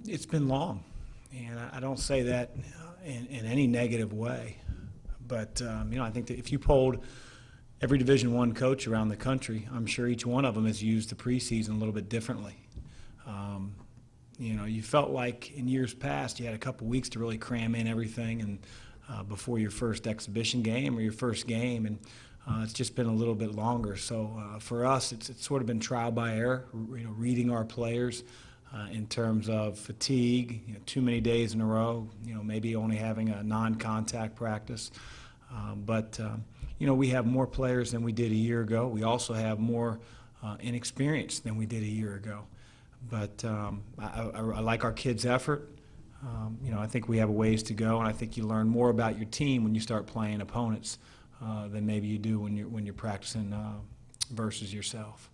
It's been long, and I don't say that in any negative way. But I think that if you polled every Division I coach around the country, I'm sure each one of them has used the preseason a little bit differently. You felt like in years past you had a couple weeks to really cram in everything, and before your first exhibition game or your first game, and it's just been a little bit longer. So for us, it's sort of been trial by error. Reading our players. In terms of fatigue, too many days in a row, maybe only having a non-contact practice. But we have more players than we did a year ago. We also have more inexperience than we did a year ago. But I like our kids' effort. I think we have a ways to go, and I think you learn more about your team when you start playing opponents than maybe you do when you're practicing versus yourself.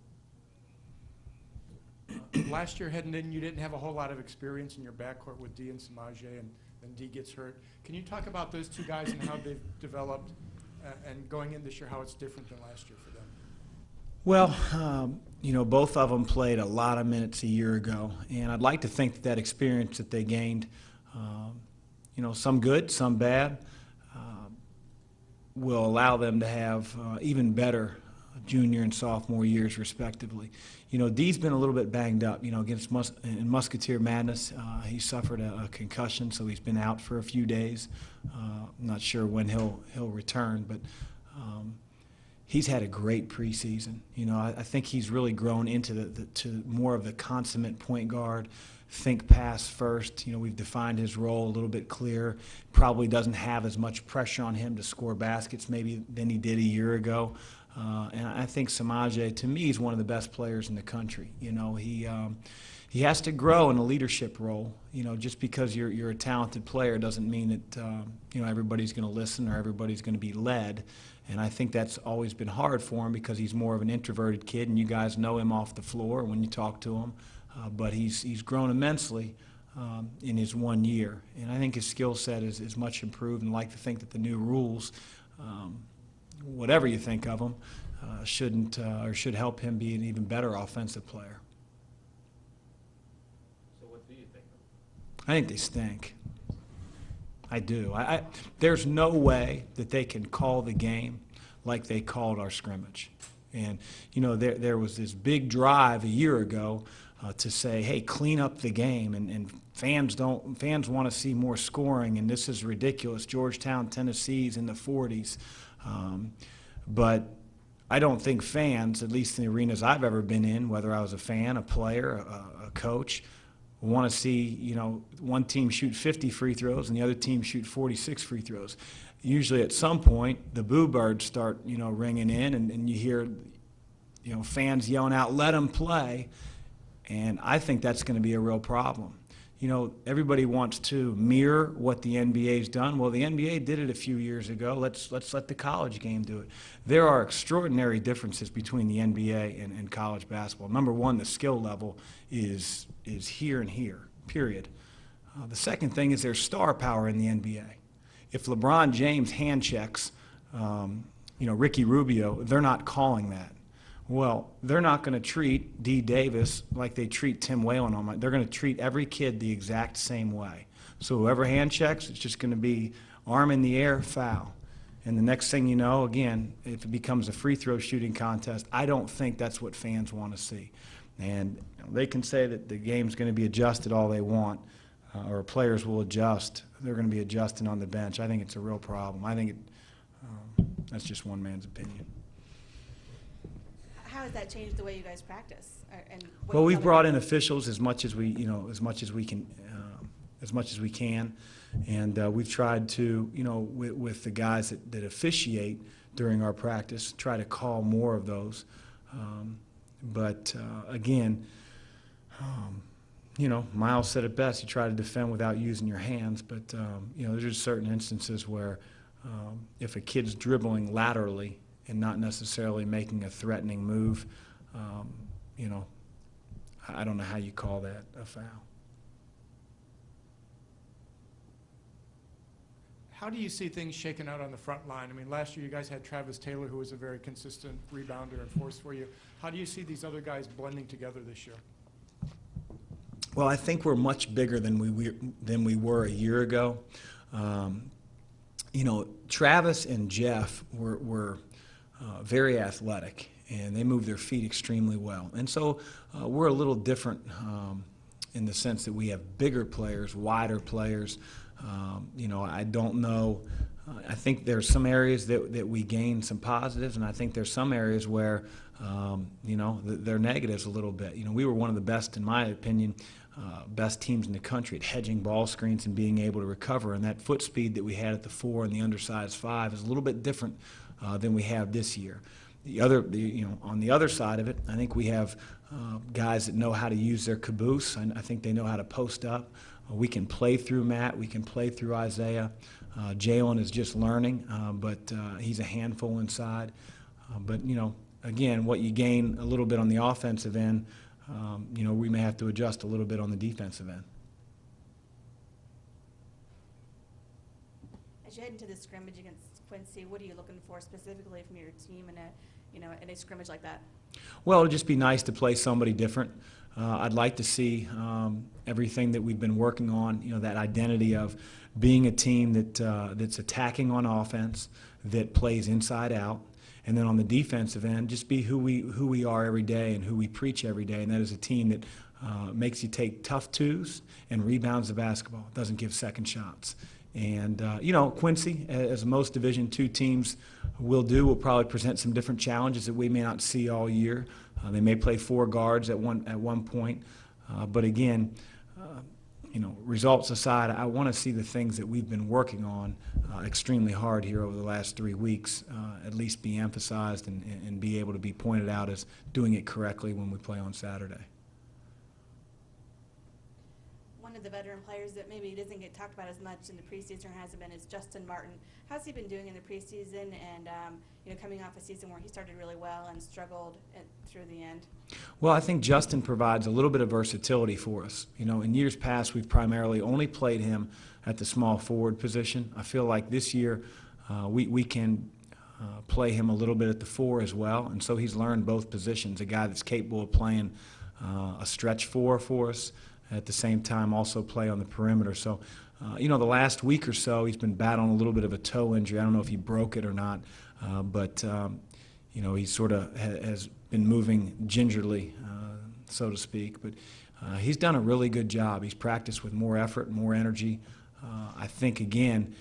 Last year heading in, you didn't have a whole lot of experience in your backcourt with Dee and Samaje, and then Dee gets hurt. Can you talk about those two guys and how they've developed, and going in this year, how it's different than last year for them? Well, both of them played a lot of minutes a year ago, and I'd like to think that experience that they gained, some good, some bad, will allow them to have even better junior and sophomore years respectively. Dee's been a little bit banged up, against in Musketeer Madness. He suffered a concussion, so he's been out for a few days. I'm not sure when he'll return, but he's had a great preseason. I think he's really grown into to more of the consummate point guard. Think pass first. We've defined his role a little bit clearer. Probably doesn't have as much pressure on him to score baskets maybe than he did a year ago. And I think Samaje, to me, is one of the best players in the country. He has to grow in a leadership role. Just because you're a talented player doesn't mean that everybody's going to listen or everybody's going to be led. And I think that's always been hard for him because he's more of an introverted kid, and you guys know him off the floor when you talk to him. But he's grown immensely in his 1 year, and I think his skill set is much improved. And I like to think that the new rules, whatever you think of them, should help him be an even better offensive player. So what do you think of them? I think they stink. I do. There's no way that they can call the game like they called our scrimmage. And, there was this big drive a year ago to say, hey, clean up the game, and fans want to see more scoring, and this is ridiculous. Georgetown, Tennessee's in the 40s. But I don't think fans, at least in the arenas I've ever been in, whether I was a fan, a player, a coach, want to see, one team shoot 50 free throws and the other team shoot 46 free throws. Usually at some point, the boo birds start, ringing in, and you hear, fans yelling out, let them play. And I think that's going to be a real problem. Everybody wants to mirror what the NBA's done. Well, the NBA did it a few years ago. Let's let the college game do it. There are extraordinary differences between the NBA and college basketball. Number one, the skill level is here and here, period. The second thing is there's star power in the NBA. If LeBron James hand checks, Ricky Rubio, they're not calling that. Well, they're not going to treat D. Davis like they treat Tim Whalen. They're going to treat every kid the exact same way. So whoever hand checks, it's just going to be arm in the air, foul. And the next thing you know, again, if it becomes a free throw shooting contest, I don't think that's what fans want to see. And they can say that the game's going to be adjusted all they want, or players will adjust. They're going to be adjusting on the bench. I think it's a real problem. I think that's just one man's opinion. How has that changed the way you guys practice? Well, we've brought in officials as much as we can, and we've tried to, with the guys that officiate during our practice, try to call more of those. But again, Miles said it best: you try to defend without using your hands. But there's just certain instances where if a kid's dribbling laterally and not necessarily making a threatening move, I don't know how you call that a foul. How do you see things shaken out on the front line? I mean, last year you guys had Travis Taylor, who was a very consistent rebounder and force for you. How do you see these other guys blending together this year? Well, I think we're much bigger than we were a year ago. You know, Travis and Jeff were very athletic, and they move their feet extremely well. And so we're a little different in the sense that we have bigger players, wider players. You know, I don't know. I think there's some areas that we gain some positives, and I think there's some areas where, you know, they're negatives a little bit. You know, we were one of the best, in my opinion, best teams in the country at hedging ball screens and being able to recover. And that foot speed that we had at the 4 and the undersized 5 is a little bit different than we have this year. You know, on the other side of it, I think we have guys that know how to use their caboose. I think they know how to post up. We can play through Matt. We can play through Isaiah. Jalen is just learning, but he's a handful inside. But, you know, again, what you gain a little bit on the offensive end, you know, we may have to adjust a little bit on the defensive end. As you head into the scrimmage against Quincy, what are you looking for specifically from your team in a scrimmage like that? Well, it'd just be nice to play somebody different. I'd like to see everything that we've been working on, you know, that identity of being a team that's attacking on offense, that plays inside out, and then on the defensive end, just be who we are every day and who we preach every day, and that is a team that makes you take tough twos and rebounds the basketball, doesn't give second shots. And, you know, Quincy, as most Division II teams will probably present some different challenges that we may not see all year. They may play 4 guards at one point. But again, you know, results aside, I want to see the things that we've been working on extremely hard here over the last 3 weeks at least be emphasized and be able to be pointed out as doing it correctly when we play on Saturday. One of the veteran players that maybe doesn't get talked about as much in the preseason or hasn't been is Justin Martin. How's he been doing in the preseason and, you know, coming off a season where he started really well and struggled through the end? Well, I think Justin provides a little bit of versatility for us. You know, in years past, we've primarily only played him at the small forward position. I feel like this year we can play him a little bit at the 4 as well, and so he's learned both positions, a guy that's capable of playing a stretch 4 for us, at the same time also play on the perimeter. So, you know, the last week or so he's been battling a little bit of a toe injury. I don't know if he broke it or not, but, you know, he sort of has been moving gingerly, so to speak. But he's done a really good job. He's practiced with more effort, more energy. I think, again,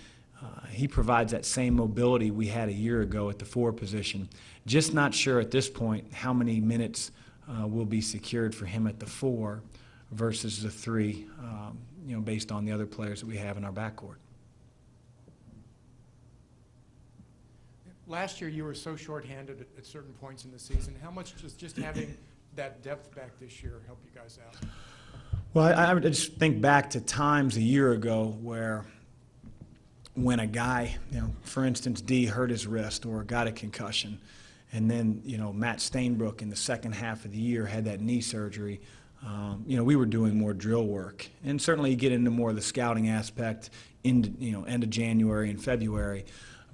he provides that same mobility we had a year ago at the 4 position. Just not sure at this point how many minutes will be secured for him at the 4 versus the 3, you know, based on the other players that we have in our backcourt. Last year you were so shorthanded at certain points in the season. How much does just having that depth back this year help you guys out? Well, I just think back to times a year ago where when a guy, you know, for instance, D hurt his wrist or got a concussion, and then, you know, Matt Stainbrook in the second half of the year had that knee surgery. You know, we were doing more drill work, and certainly you get into more of the scouting aspect in, you know, end of January and February,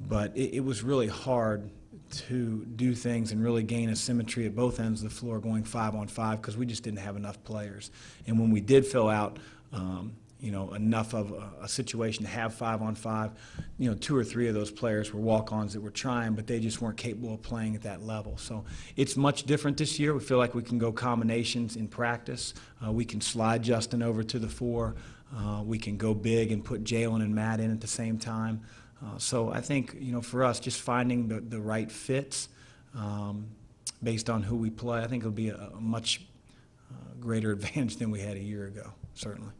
but it was really hard to do things and really gain a symmetry at both ends of the floor going 5-on-5 because we just didn't have enough players. And when we did fill out, you know, enough of a situation to have 5-on-5, you know, 2 or 3 of those players were walk-ons that were trying, but they just weren't capable of playing at that level. So it's much different this year. We feel like we can go combinations in practice. We can slide Justin over to the 4. We can go big and put Jalen and Matt in at the same time. So I think, you know, for us, just finding the right fits based on who we play, I think it'll be a much greater advantage than we had a year ago, certainly.